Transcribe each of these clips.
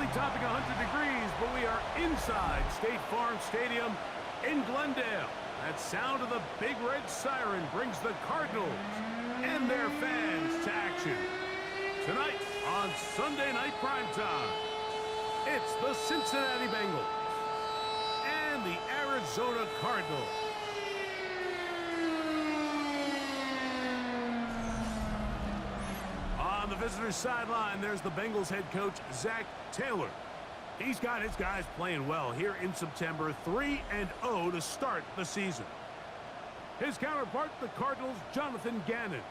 only topping 100 degrees, but we are inside State Farm Stadium in Glendale. That sound of the big red siren brings the Cardinals and their fans to action. Tonight on Sunday Night Primetime, it's the Cincinnati Bengals and the Arizona Cardinals. On the visitors' sideline, there's the Bengals head coach, Zach Taylor. He's got his guys playing well here in September, 3-0 to start the season. His counterpart, the Cardinals' Jonathan Gannon.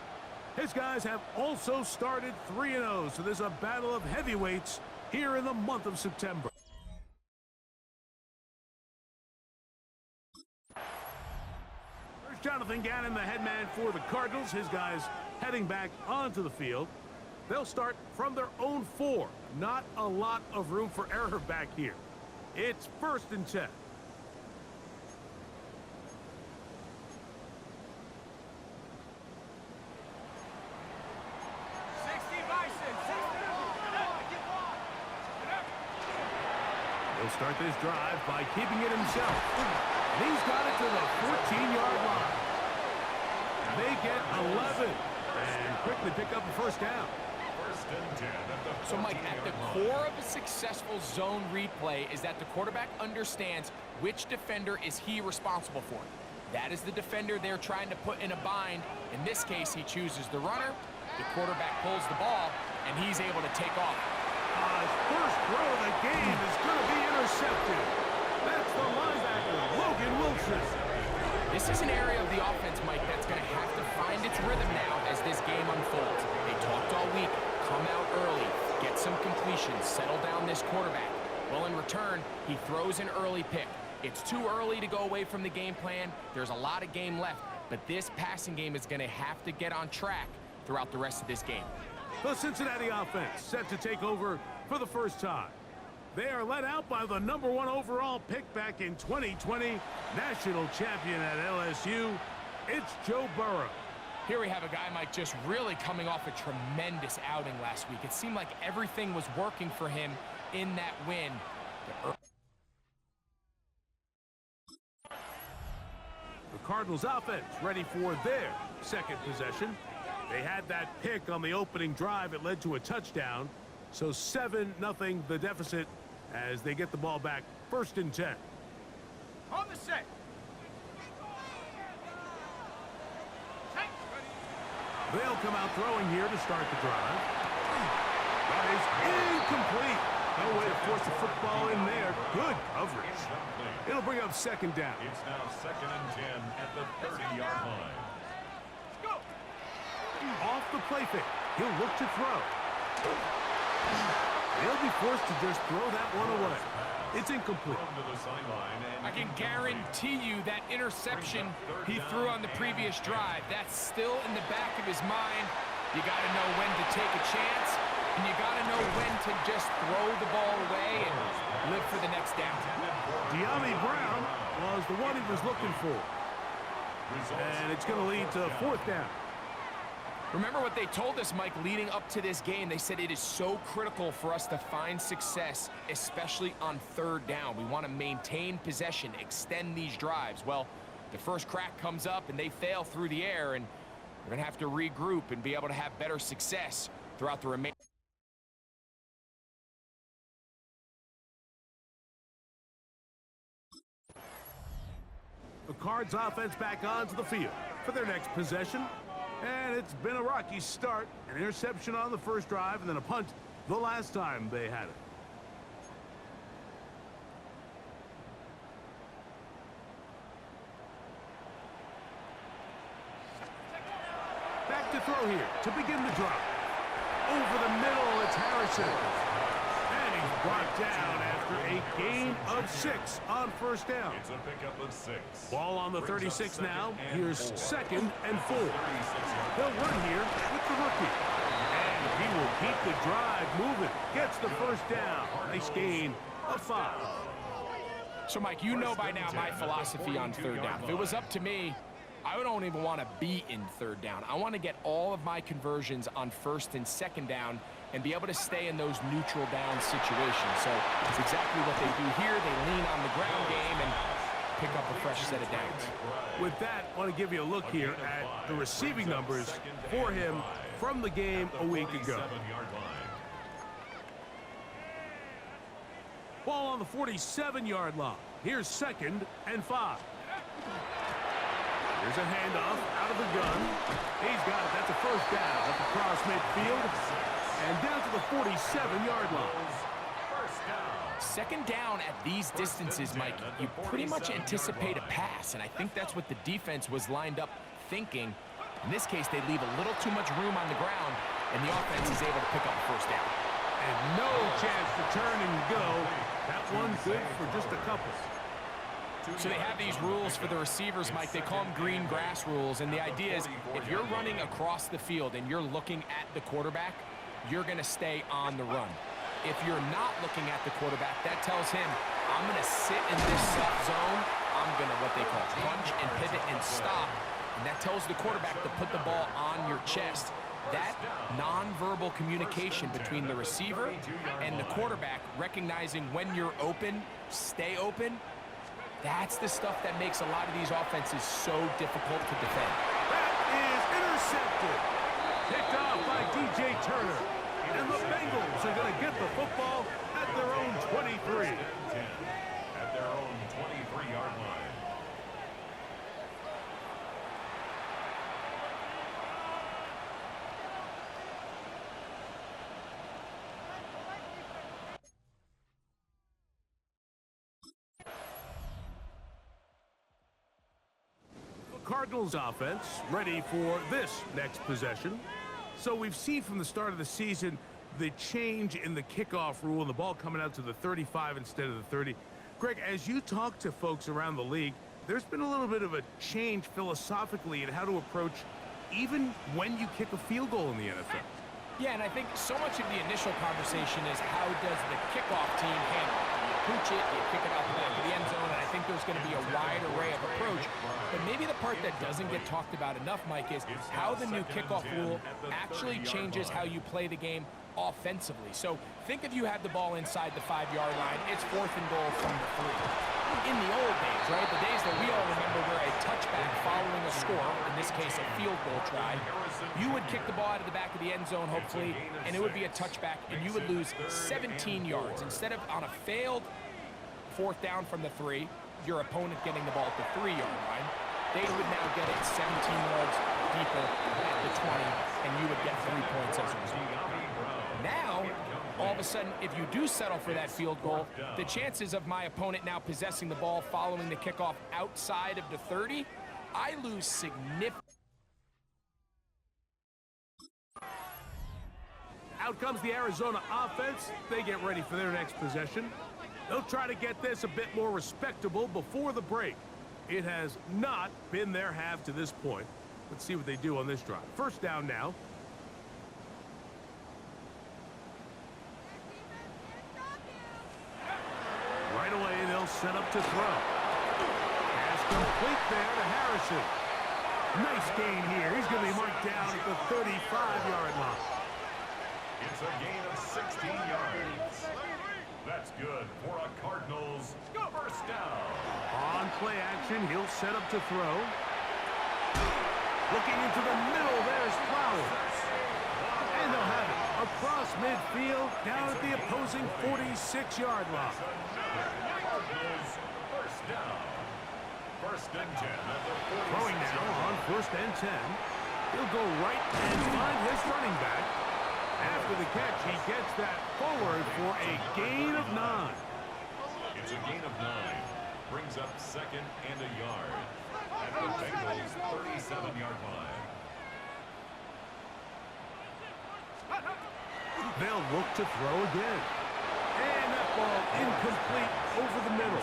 His guys have also started 3-0, so there's a battle of heavyweights here in the month of September. There's Jonathan Gannon, the head man for the Cardinals. His guys heading back onto the field. They'll start from their own 4. Not a lot of room for error back here. It's 1st and 10. He'll start this drive by keeping it himself. And he's got it to the 14-yard line. They get 11 and quickly pick up a 1st down. So, Mike, at the core of a successful zone replay is that the quarterback understands which defender is he responsible for. That is the defender they're trying to put in a bind. In this case, he chooses the runner. The quarterback pulls the ball, and he's able to take off. His first throw of the game is going to be intercepted. That's the linebacker, Logan Wilson. This is an area of the offense, Mike, that's going to have to find its rhythm now as this game unfolds. They talked all week. Come out early, get some completions, settle down this quarterback. Well, in return, he throws an early pick. It's too early to go away from the game plan. There's a lot of game left, but this passing game is going to have to get on track throughout the rest of this game. The Cincinnati offense set to take over for the first time. They are led out by the #1 overall pick back in 2020, national champion at LSU. It's Joe Burrow. Here we have a guy, Mike, just really coming off a tremendous outing last week. It seemed like everything was working for him in that win. The Cardinals offense ready for their second possession. They had that pick on the opening drive. It led to a touchdown. So 7-0 the deficit as they get the ball back. 1st and 10. On the set. They'll come out throwing here to start the drive. That is incomplete. No way to force the football in there. Good coverage. It'll bring up 2nd down. It's now 2nd and 10 at the 30-yard line. Let's go. Off the play fake. He'll look to throw. They'll be forced to just throw that one away. It's incomplete. I can guarantee you that interception he threw on the previous drive, that's still in the back of his mind. You got to know when to take a chance, and you got to know when to just throw the ball away and live for the next down. De'Ami Brown was the one he was looking for. And it's going to lead to 4th down. Remember what they told us, Mike, leading up to this game. They said it is so critical for us to find success, especially on 3rd down. We want to maintain possession, extend these drives. Well, the first crack comes up, and they fail through the air, and we're going to have to regroup and be able to have better success throughout the remainder. The Cards offense back onto the field for their next possession. And it's been a rocky start. An interception on the first drive and then a punt the last time they had it. Back to throw here to begin the drive. Over the middle, it's Harrison. And he's brought down after a gain of 6 on 1st down. It's a pickup of 6. Ball on the 36 now. Here's 2nd and 4. They'll run here with the rookie. And he will keep the drive moving. Gets the 1st down. Nice gain of 5. So, Mike, you know by now my philosophy on 3rd down. If it was up to me, I don't even want to be in 3rd down. I want to get all of my conversions on 1st and 2nd down and be able to stay in those neutral down situations. So it's exactly what they do here. They lean on the ground game and pick up a fresh set of downs. With that, I want to give you a look here at the receiving numbers for him from the game a week ago. Ball on the 47-yard line. Here's 2nd and 5. Here's a handoff out of the gun. He's got it. That's a first down at the cross midfield and down to the 47-yard line. 2nd down at these distances, Mike, you pretty much anticipate a pass, and I think that's what the defense was lined up thinking. In this case, they leave a little too much room on the ground, and the offense is able to pick up a first down. And no chance to turn and go. That one good for just a couple. So they have these rules for the receivers, Mike. They call them green grass rules, and the idea is if you're running across the field and you're looking at the quarterback, you're going to stay on the run. If you're not looking at the quarterback, that tells him, I'm going to sit in this soft zone. I'm going to, what they call, punch and pivot and stop. And that tells the quarterback to put the ball on your chest. That nonverbal communication between the receiver and the quarterback, recognizing when you're open, stay open, that's the stuff that makes a lot of these offenses so difficult to defend. That is intercepted. Picked off by DJ Turner. And the Bengals are going to get the football at their own 23. At their own 23-yard line. Cardinals offense ready for this next possession. So we've seen from the start of the season the change in the kickoff rule and the ball coming out to the 35 instead of the 30. Greg, as you talk to folks around the league, there's been a little bit of a change philosophically in how to approach even when you kick a field goal in the NFL. Yeah, and I think so much of the initial conversation is how does the kickoff team handle it? Do you pooch it? Do you kick it out the back of the end zone? And I think there's going to be a wide array of approach. But maybe the part that doesn't get talked about enough, Mike, is how the new kickoff rule actually changes how you play the game offensively. So think if you have the ball inside the 5-yard line, it's 4th and goal from the 3. In the old days, right, the days that we all remember where a touchback following a score, in this case a field goal try, you would kick the ball out of the back of the end zone, hopefully, and it would be a touchback, and you would lose 17 yards. Instead of on a failed 4th down from the 3, your opponent getting the ball at the 3-yard line, they would now get it 17 yards deeper at the 20, and you would get 3 points as a result. Now, all of a sudden, if you do settle for that field goal, the chances of my opponent now possessing the ball following the kickoff outside of the 30, I lose significantly. Out comes the Arizona offense. They get ready for their next possession. They'll try to get this a bit more respectable before the break. It has not been their half to this point. Let's see what they do on this drive. 1st down now. Right away, they'll set up to throw. Pass complete there to Harrison. Nice gain here. He's going to be marked down at the 35-yard line. It's a gain of 16 yards. That's good for a Cardinals 1st down. On play action, he'll set up to throw. Looking into the middle, there's Flowers. And they'll have it across midfield down at the opposing 46-yard line. Cardinals 1st down. 1st and 10 at the 46. Throwing now on 1st and 10. He'll go right and find his running back. After the catch, he gets that forward for a gain of 9. It's a gain of 9. Brings up 2nd and a yard at the Bengals 37-yard line. They'll look to throw again. And that ball incomplete over the middle.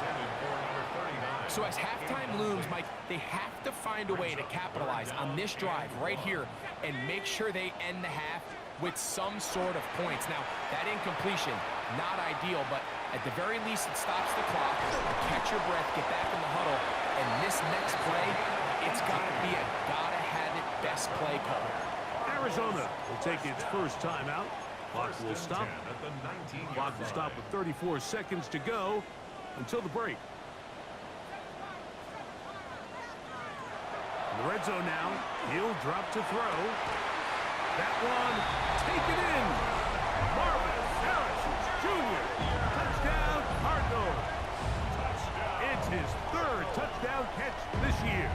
So as halftime looms, Mike, they have to find a way to capitalize on this drive right here and make sure they end the half with some sort of points. Now, that incompletion, not ideal, but at the very least, it stops the clock. Catch your breath, get back in the huddle, and this next play, it's got to be a gotta-have-it best play call. Arizona will take its first timeout. Clock will stop. At the 19-yard Clock will stop with 34 seconds to go until the break. In the red zone now. He'll drop to throw. That one taken in. Marvin Harrison Jr. Touchdown, Cardinals. It's his third touchdown catch this year.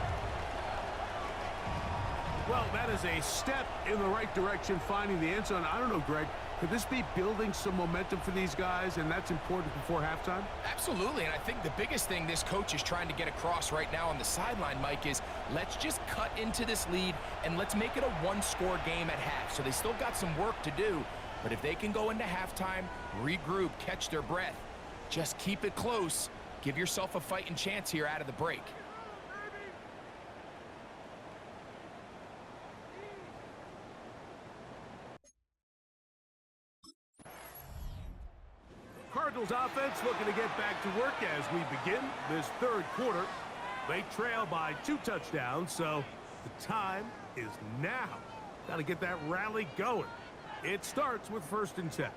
Well, that is a step in the right direction, finding the end zone. I don't know, Greg, could this be building some momentum for these guys, and that's important before halftime? Absolutely, and I think the biggest thing this coach is trying to get across right now on the sideline, Mike, is let's just cut into this lead, and let's make it a one-score game at half. So they still got some work to do, but if they can go into halftime, regroup, catch their breath, just keep it close, give yourself a fighting chance here out of the break. Cardinals offense looking to get back to work as we begin this third quarter. They trail by 2 touchdowns, so the time is now. Got to get that rally going. It starts with 1st and 10.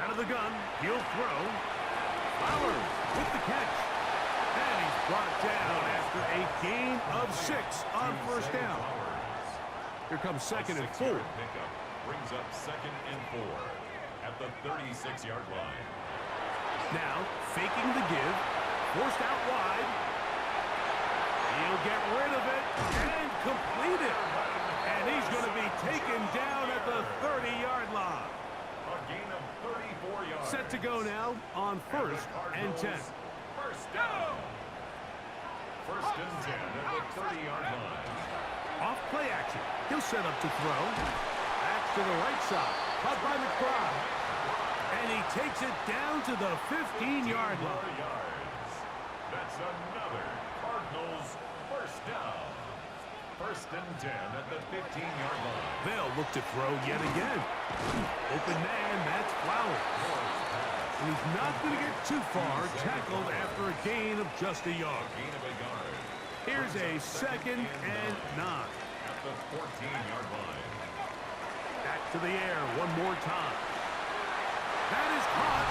Out of the gun, he'll throw. Flowers with the catch. And he's brought down after a gain of 6 on 1st down. Here comes 2nd and 4. Pickup brings up 2nd and 4 at the 36-yard line. Now, faking the give. Forced out wide. He'll get rid of it and complete it. And he's going to be taken down at the 30-yard line. A gain of 34 yards. Set to go now on 1st and 10. First down. 1st and 10 at the 30-yard line. Off play action. He'll set up to throw. Back to the right side. Caught by McBride. And he takes it down to the 15-yard line. Yards. That's another Cardinals first down. 1st and 10 at the 15-yard line. They'll look to throw yet again. Open man, that's Flowers. And he's not going to get too far. Tackled after a gain of just a yard. Gain of a yard. Here's a 2nd and 9. At the 14-yard line. Back to the air one more time. That is caught.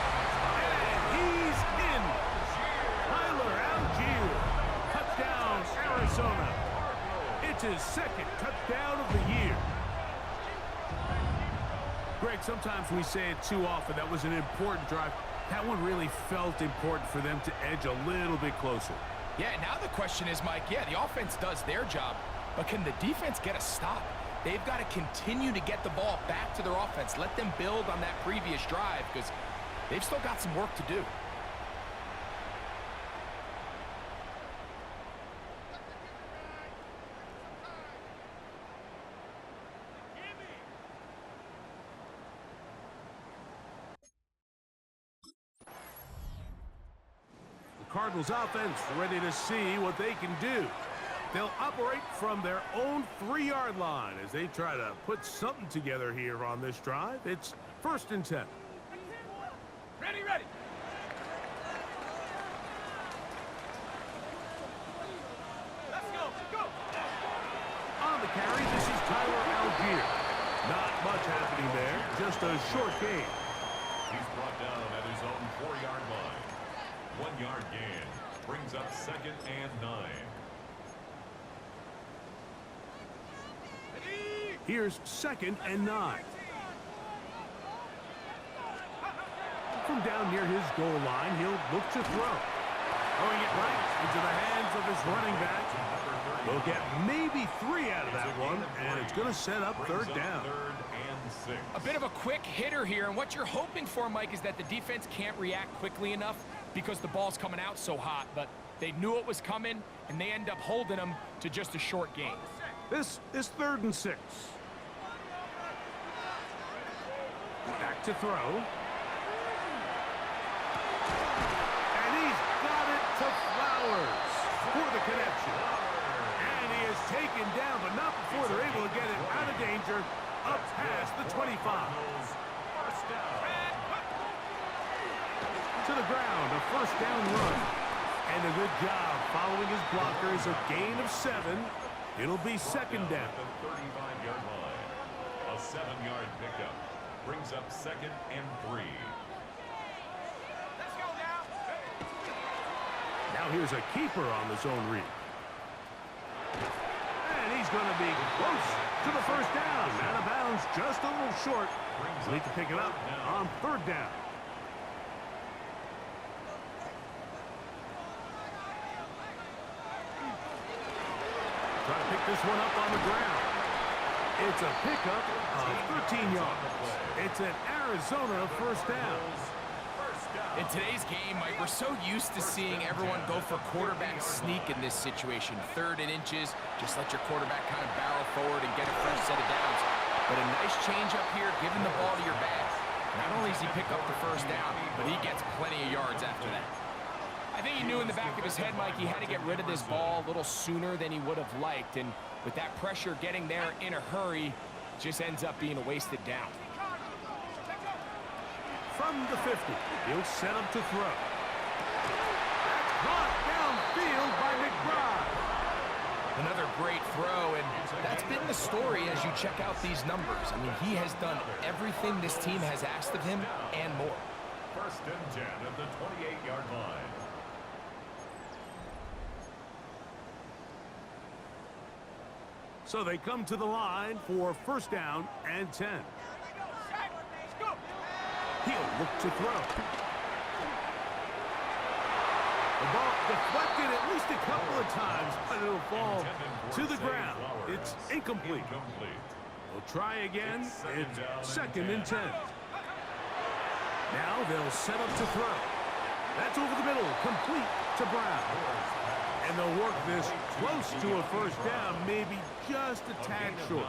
And he's in. Tyler Algier. Touchdown, Arizona. It's his 2nd touchdown of the year. Greg, sometimes we say it too often. That was an important drive. That one really felt important for them to edge a little bit closer. Yeah, now the question is, Mike, yeah, the offense does their job, but can the defense get a stop? They've got to continue to get the ball back to their offense. Let them build on that previous drive because they've still got some work to do. Cardinals offense ready to see what they can do. They'll operate from their own 3-yard line as they try to put something together here on this drive. It's 1st and 10. Ready, ready. Let's go, go. On the carry, this is Tyler Algier. Not much happening there, just a short gain. He's brought down at his own 4-yard line. 1-yard gain brings up 2nd and 9. Here's 2nd and 9. From down near his goal line, he'll look to throw. Throwing it right into the hands of his running back. They'll get maybe 3 out of that one, and it's going to set up 3rd down. 3rd and 6. A bit of a quick hitter here, and what you're hoping for, Mike, is that the defense can't react quickly enough because the ball's coming out so hot, but they knew it was coming, and they end up holding them to just a short gain. This is 3rd and 6. Back to throw. And he's got it to Flowers for the connection. And he is taken down, but not before they're able to get it out of danger up past the 25. First down. To the ground, a 1st down run. And a good job following his blockers. A gain of 7. It'll be second down. At the 35-yard line. A 7-yard pickup brings up second and 3. Let's go now. Now here's a keeper on the zone read. And he's going to be close to the first down. Out of bounds, just a little short. Need to pick it up on third down. Try to pick this one up on the ground. It's a pickup of 13 yards. It's an Arizona first down. In today's game, Mike, we're so used to seeing everyone go for quarterback sneak in this situation. 3rd and inches, just let your quarterback kind of barrel forward and get a fresh set of downs. But a nice change up here, giving the ball to your back. Not only does he pick up the first down, but he gets plenty of yards after that. I think he knew in the back of his head, Mike, he had to get rid of this ball a little sooner than he would have liked. And with that pressure getting there in a hurry, just ends up being a wasted down. From the 50, he'll set up to throw. That's caught downfield by McBride. Another great throw, and that's been the story as you check out these numbers. I mean, he has done everything this team has asked of him and more. First and 10 at the 28-yard line. So they come to the line for first down and 10. He'll look to throw. The ball deflected at least a couple of times, but it'll fall to the ground. It's incomplete. We'll try again. It's second and 10. Now they'll set up to throw. That's over the middle, complete to Brown. And they'll work this close to a first down, maybe just a tad short.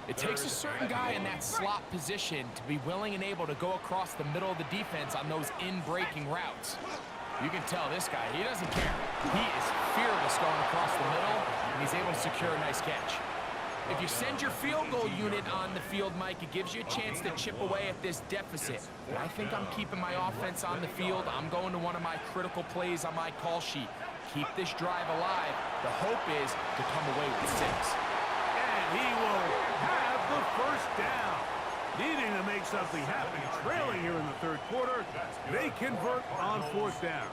It takes a certain guy in that slot position to be willing and able to go across the middle of the defense on those in-breaking routes. You can tell this guy, he doesn't care. He is fearless going across the middle, and he's able to secure a nice catch. If you send your field goal unit on the field, Mike, it gives you a chance to chip away at this deficit. But I think I'm keeping my offense on the field. I'm going to one of my critical plays on my call sheet. Keep this drive alive. The hope is to come away with 6. He will have the first down. Needing to make something happen, trailing here in the third quarter. They convert on fourth down.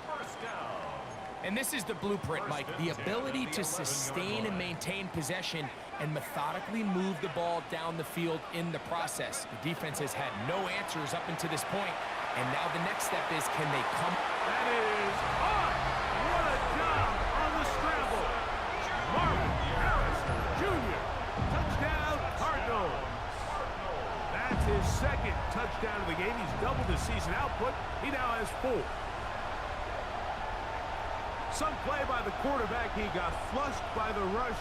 And this is the blueprint, Mike. The ability to sustain and maintain possession and methodically move the ball down the field in the process. The defense has had no answers up until this point, and now the next step is, can they come? That is on. What a job on the scramble. Marvin Harris Jr. Touchdown, Cardinals. That's his second touchdown of the game. He's doubled his season output. He now has 4. Some play by the quarterback. He got flushed by the rush,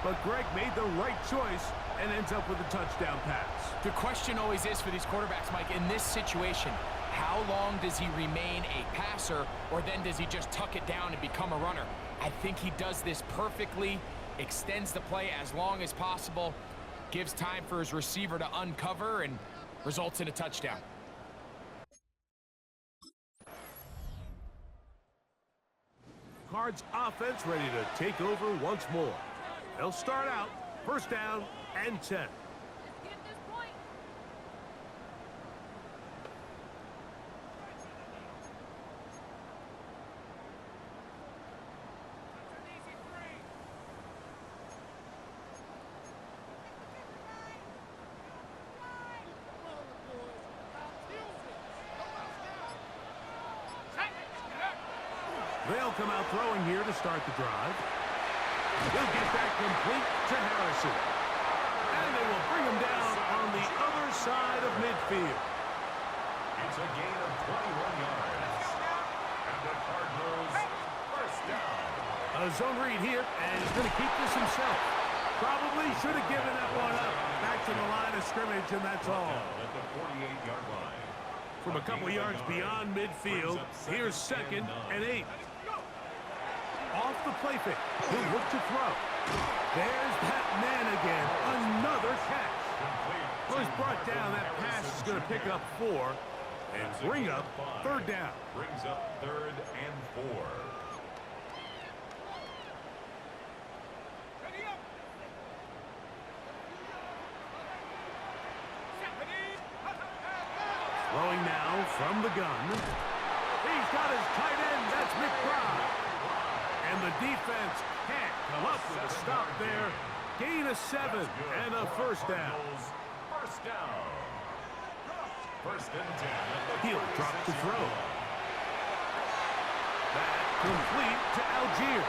but Greg made the right choice and ends up with a touchdown pass. The question always is for these quarterbacks, Mike, in this situation, how long does he remain a passer, or then does he just tuck it down and become a runner? I think he does this perfectly. Extends the play as long as possible, gives time for his receiver to uncover, and results in a touchdown. Cards offense ready to take over once more. They'll start out first down and 10. They'll come out throwing here to start the drive. He'll get that complete to Harrison. And they will bring him down on the other side of midfield. It's a gain of 21 yards. And the Cardinals first down. A zone read here, and he's going to keep this himself. Probably should have given that one up. Back to the line of scrimmage, and that's all. At the 48-yard line. From a couple yards beyond midfield, here's second and 8. Off the play fake. He'll look to throw. There's that man again. Another catch. Well, he's brought down. That pass is going to pick up 4 and bring up third down. Brings up third and 4. Throwing now from the gun. He's got his tight end. That's McBride. And the defense can't come up with a stop there. Gain of 7 and a first down. First down. First and 10. He'll drop to throw. That complete to Algier.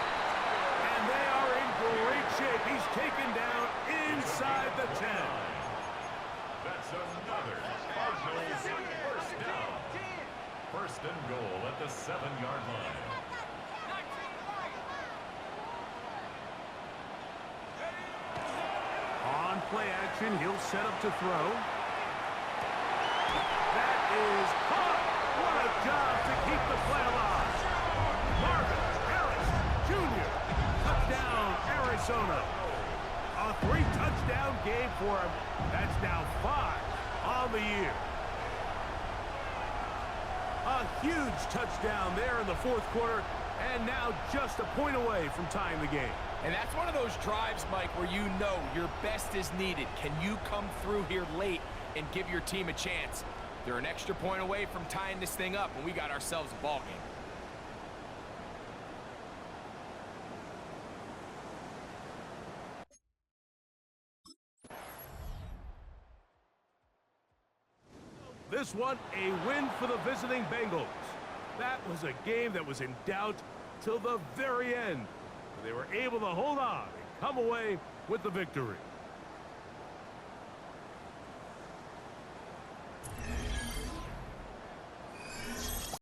And they are in great shape. He's taken down inside the 10. That's another Cardinals first down. First and goal at the 7-yard line. On play action, he'll set up to throw. That is caught. What a job to keep the play alive. Marvin Harris Jr. Touchdown, Arizona. A 3-touchdown game for him. That's now 5 on the year. A huge touchdown there in the fourth quarter, and now just a point away from tying the game. And that's one of those drives, Mike, where you know your best is needed. Can you come through here late and give your team a chance? They're an extra point away from tying this thing up, and we got ourselves a ball game. This one, a win for the visiting Bengals. That was a game that was in doubt till the very end. They were able to hold on and come away with the victory.